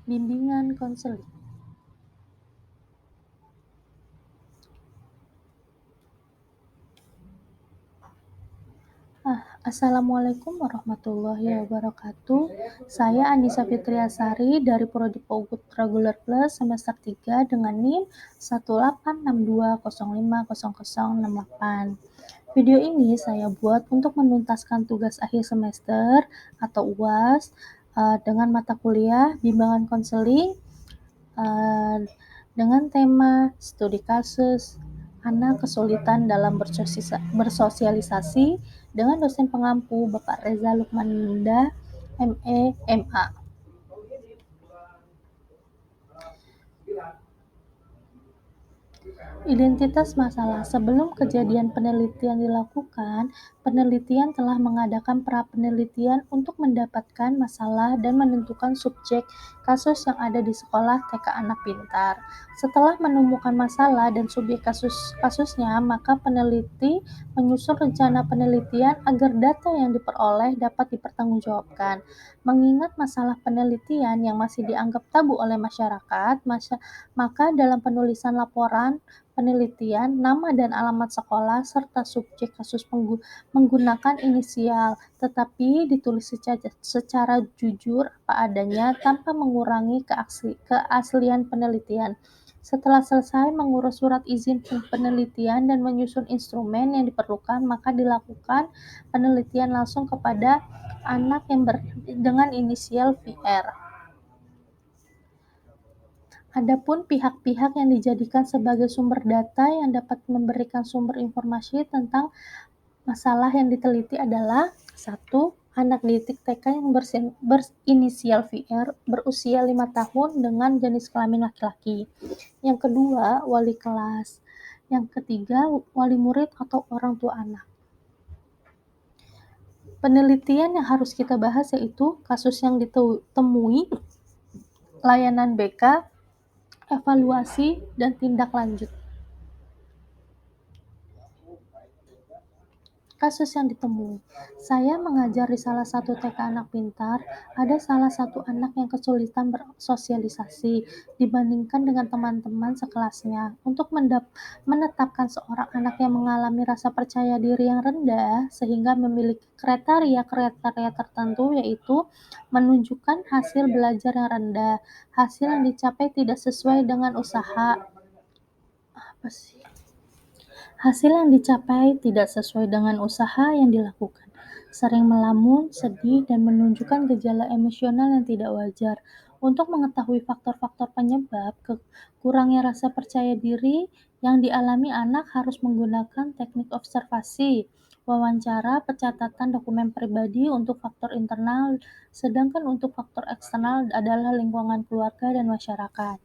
Bimbingan konseling. Assalamualaikum warahmatullahi wabarakatuh. Saya Anissa Fitriasari dari Prodi Pogut Reguler Plus semester 3 dengan NIM 18620500068. Video ini saya buat untuk menuntaskan tugas akhir semester atau UAS dengan mata kuliah bimbingan konseling dengan tema studi kasus anak kesulitan dalam bersosialisasi dengan dosen pengampu Bapak Reza Lukmaninda, ME, MA. Identitas masalah. Sebelum kejadian penelitian dilakukan, penelitian telah mengadakan pra-penelitian untuk mendapatkan masalah dan menentukan subjek kasus yang ada di sekolah TK Anak Pintar. Setelah menemukan masalah dan subjek kasusnya, maka peneliti menyusun rencana penelitian agar data yang diperoleh dapat dipertanggungjawabkan. Mengingat masalah penelitian yang masih dianggap tabu oleh masyarakat, maka dalam penulisan laporan penelitian, nama dan alamat sekolah, serta subjek kasus menggunakan inisial, tetapi ditulis secara jujur apa adanya tanpa mengurangi keaslian penelitian. Setelah selesai mengurus surat izin penelitian dan menyusun instrumen yang diperlukan, maka dilakukan penelitian langsung kepada anak yang dengan inisial VR. Adapun pihak-pihak yang dijadikan sebagai sumber data yang dapat memberikan sumber informasi tentang masalah yang diteliti adalah 1. Anak didik TK yang berinisial VR berusia 5 tahun dengan jenis kelamin laki-laki. Yang kedua, wali kelas. Yang ketiga, wali murid atau orang tua anak. Penelitian yang harus kita bahas yaitu kasus yang ditemui, layanan BK, evaluasi, dan tindak lanjut. Kasus yang ditemui. Saya mengajar di salah satu TK Anak Pintar, ada salah satu anak yang kesulitan bersosialisasi dibandingkan dengan teman-teman sekelasnya. Untuk menetapkan seorang anak yang mengalami rasa percaya diri yang rendah sehingga memiliki kriteria tertentu, yaitu menunjukkan hasil belajar yang rendah, hasil yang dicapai tidak sesuai dengan usaha. Hasil yang dicapai tidak sesuai dengan usaha yang dilakukan, sering melamun, sedih, dan menunjukkan gejala emosional yang tidak wajar. Untuk mengetahui faktor-faktor penyebab kurangnya rasa percaya diri yang dialami anak harus menggunakan teknik observasi, wawancara, pencatatan dokumen pribadi untuk faktor internal, sedangkan untuk faktor eksternal adalah lingkungan keluarga dan masyarakat.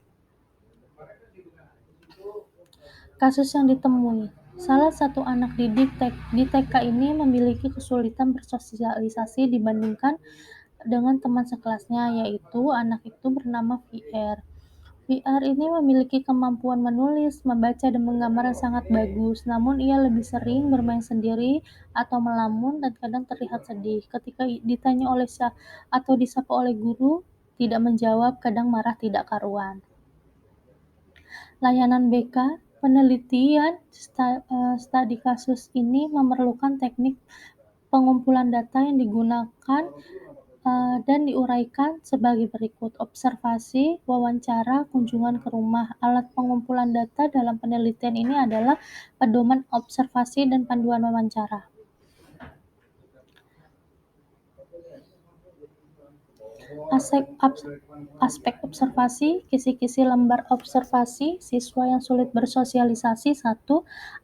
Kasus yang ditemui. Salah satu anak didik di TK ini memiliki kesulitan bersosialisasi dibandingkan dengan teman sekelasnya, yaitu anak itu bernama VR. VR ini memiliki kemampuan menulis, membaca, dan menggambar yang sangat bagus, namun ia lebih sering bermain sendiri atau melamun dan kadang terlihat sedih. Ketika ditanya atau disapa oleh guru, tidak menjawab, kadang marah tidak karuan. Layanan BK, penelitian studi kasus ini memerlukan teknik pengumpulan data yang digunakan dan diuraikan sebagai berikut: observasi, wawancara, kunjungan ke rumah. Alat pengumpulan data dalam penelitian ini adalah pedoman observasi dan panduan wawancara. Aspek observasi, kisi-kisi lembar observasi, siswa yang sulit bersosialisasi. 1.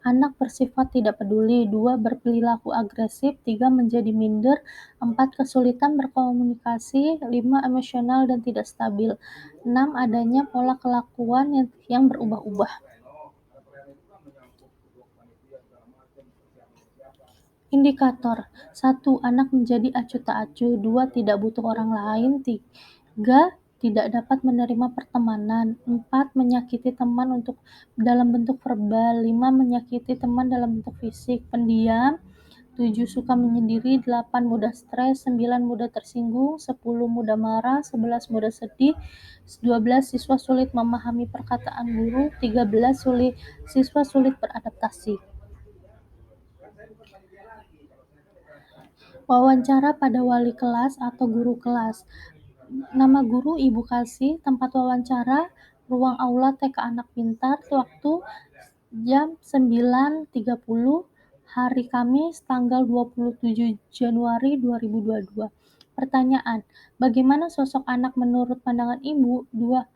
Anak bersifat tidak peduli. 2. Berperilaku agresif. 3. Menjadi minder. 4. Kesulitan berkomunikasi. 5. Emosional dan tidak stabil. 6. Adanya pola kelakuan yang berubah-ubah. Indikator. 1. Anak menjadi acuh tak acuh. 2. Tidak butuh orang lain. 3. Tidak dapat menerima pertemanan. 4. Menyakiti teman dalam bentuk verbal. 5. Menyakiti teman dalam bentuk fisik. Pendiam. 7 suka menyendiri, 8 mudah stres, 9 mudah tersinggung, 10 mudah marah, 11 mudah sedih, 12 siswa sulit memahami perkataan guru, 13 siswa sulit beradaptasi. Wawancara pada wali kelas atau guru kelas. Nama guru Ibu Kasih, tempat wawancara, ruang aula TK Anak Pintar, waktu jam 9.30, hari Kamis tanggal 27 Januari 2022. Pertanyaan, bagaimana sosok anak menurut pandangan Ibu? 2.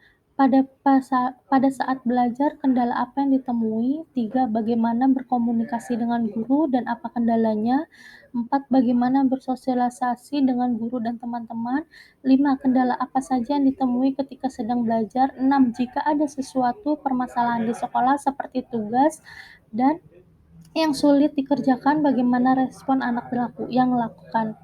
Pada saat belajar, kendala apa yang ditemui? 3. Bagaimana berkomunikasi dengan guru dan apa kendalanya? 4. Bagaimana bersosialisasi dengan guru dan teman-teman? 5. Kendala apa saja yang ditemui ketika sedang belajar? 6. Jika ada sesuatu permasalahan di sekolah seperti tugas dan yang sulit dikerjakan, bagaimana respon anak yang lakukan?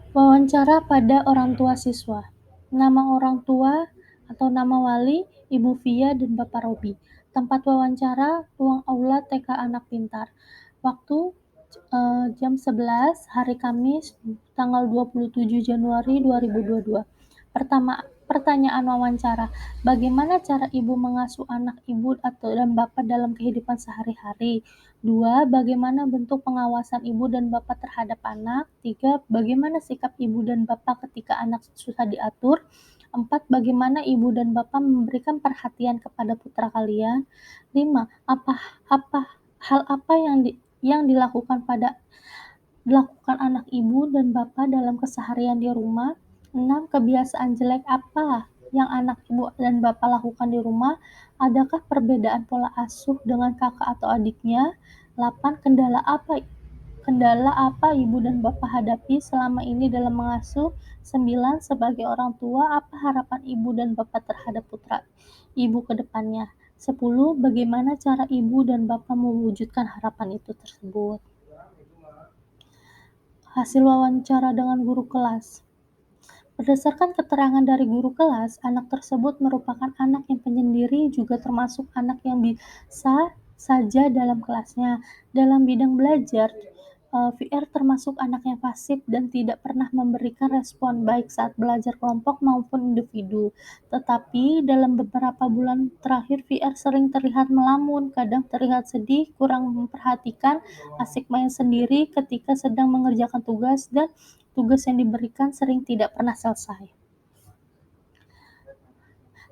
Wawancara pada orang tua siswa. Nama orang tua atau nama wali, Ibu Via dan Bapak Robi. Tempat wawancara, ruang aula TK Anak Pintar. Waktu jam 11, hari Kamis, tanggal 27 Januari 2022. Pertanyaan wawancara, bagaimana cara Ibu mengasuh anak Ibu dan Bapak dalam kehidupan sehari-hari? 2. Bagaimana bentuk pengawasan Ibu dan Bapak terhadap anak? 3. Bagaimana sikap Ibu dan Bapak ketika anak susah diatur? 4. Bagaimana Ibu dan Bapak memberikan perhatian kepada putra kalian? 5. Hal apa yang dilakukan anak Ibu dan Bapak dalam keseharian di rumah? 6. Kebiasaan jelek apa yang anak Ibu dan Bapak lakukan di rumah? Adakah perbedaan pola asuh dengan kakak atau adiknya? 8. Kendala apa Ibu dan Bapak hadapi selama ini dalam mengasuh? 9. Sebagai orang tua, apa harapan Ibu dan Bapak terhadap putra Ibu ke depannya? 10. Bagaimana cara Ibu dan Bapak mewujudkan harapan itu tersebut? Hasil wawancara dengan guru kelas. Berdasarkan keterangan dari guru kelas, anak tersebut merupakan anak yang penyendiri, juga termasuk anak yang bisa saja dalam kelasnya. Dalam bidang belajar, VR termasuk anak yang pasif dan tidak pernah memberikan respon baik saat belajar kelompok maupun individu. Tetapi dalam beberapa bulan terakhir, VR sering terlihat melamun, kadang terlihat sedih, kurang memperhatikan, asik main sendiri ketika sedang mengerjakan tugas, dan tugas yang diberikan sering tidak pernah selesai.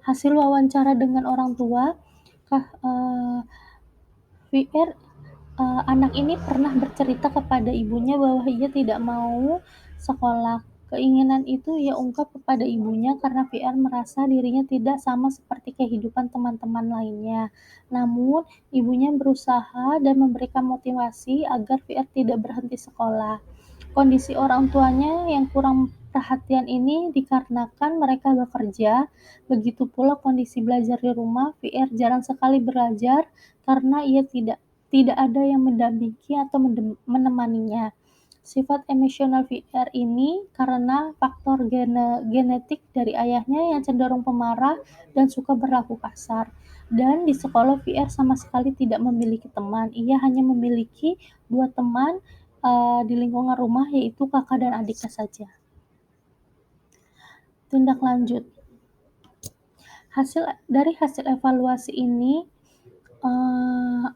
Hasil wawancara dengan orang tua, VR anak ini pernah bercerita kepada ibunya bahwa ia tidak mau sekolah. Keinginan itu ia ungkap kepada ibunya karena VR merasa dirinya tidak sama seperti kehidupan teman-teman lainnya. Namun, ibunya berusaha dan memberikan motivasi agar VR tidak berhenti sekolah. Kondisi orang tuanya yang kurang perhatian ini dikarenakan mereka bekerja, begitu pula kondisi belajar di rumah. VR jarang sekali belajar karena ia tidak ada yang mendampingi atau menemaninya. Sifat emosional VR ini karena faktor genetik dari ayahnya yang cenderung pemarah dan suka berlaku kasar. Dan di sekolah VR sama sekali tidak memiliki teman. Ia hanya memiliki 2 teman di lingkungan rumah, yaitu kakak dan adiknya saja. Tindak lanjut. Dari hasil evaluasi ini,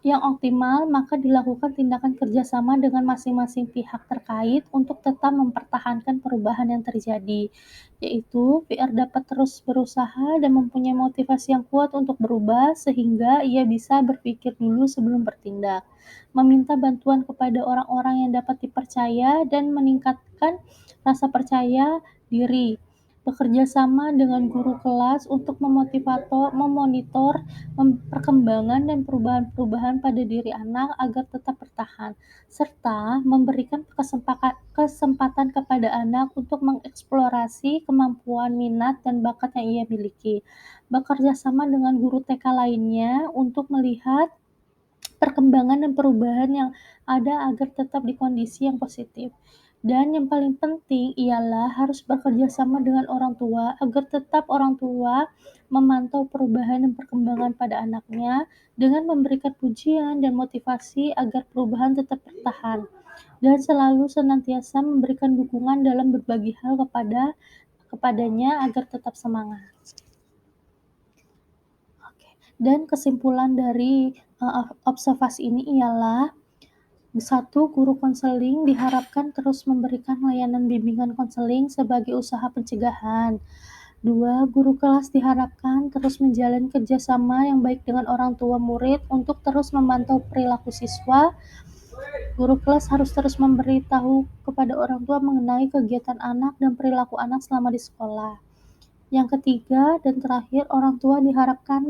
yang optimal, maka dilakukan tindakan kerjasama dengan masing-masing pihak terkait untuk tetap mempertahankan perubahan yang terjadi, yaitu VR dapat terus berusaha dan mempunyai motivasi yang kuat untuk berubah sehingga ia bisa berpikir dulu sebelum bertindak, meminta bantuan kepada orang-orang yang dapat dipercaya dan meningkatkan rasa percaya diri, bekerja sama dengan guru kelas untuk memonitor perkembangan dan perubahan-perubahan pada diri anak agar tetap bertahan, serta memberikan kesempatan kepada anak untuk mengeksplorasi kemampuan, minat, dan bakat yang ia miliki. Bekerja sama dengan guru TK lainnya untuk melihat perkembangan dan perubahan yang ada agar tetap di kondisi yang positif. Dan yang paling penting ialah harus bekerja sama dengan orang tua agar tetap orang tua memantau perubahan dan perkembangan pada anaknya dengan memberikan pujian dan motivasi agar perubahan tetap bertahan dan selalu senantiasa memberikan dukungan dalam berbagai hal kepadanya agar tetap semangat. Oke. Dan kesimpulan dari observasi ini ialah satu, guru konseling diharapkan terus memberikan layanan bimbingan konseling sebagai usaha pencegahan. Dua, guru kelas diharapkan terus menjalin kerjasama yang baik dengan orang tua murid untuk terus memantau perilaku siswa. Guru kelas harus terus memberitahu kepada orang tua mengenai kegiatan anak dan perilaku anak selama di sekolah. Yang ketiga dan terakhir, orang tua diharapkan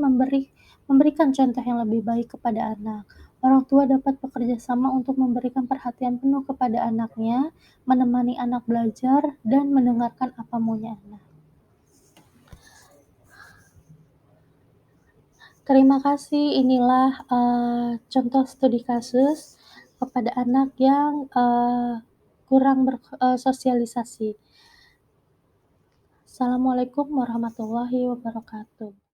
memberikan contoh yang lebih baik kepada anak. Orang tua dapat bekerja sama untuk memberikan perhatian penuh kepada anaknya, menemani anak belajar, dan mendengarkan apa maunya anak. Terima kasih, inilah contoh studi kasus kepada anak yang kurang bersosialisasi. Assalamualaikum warahmatullahi wabarakatuh.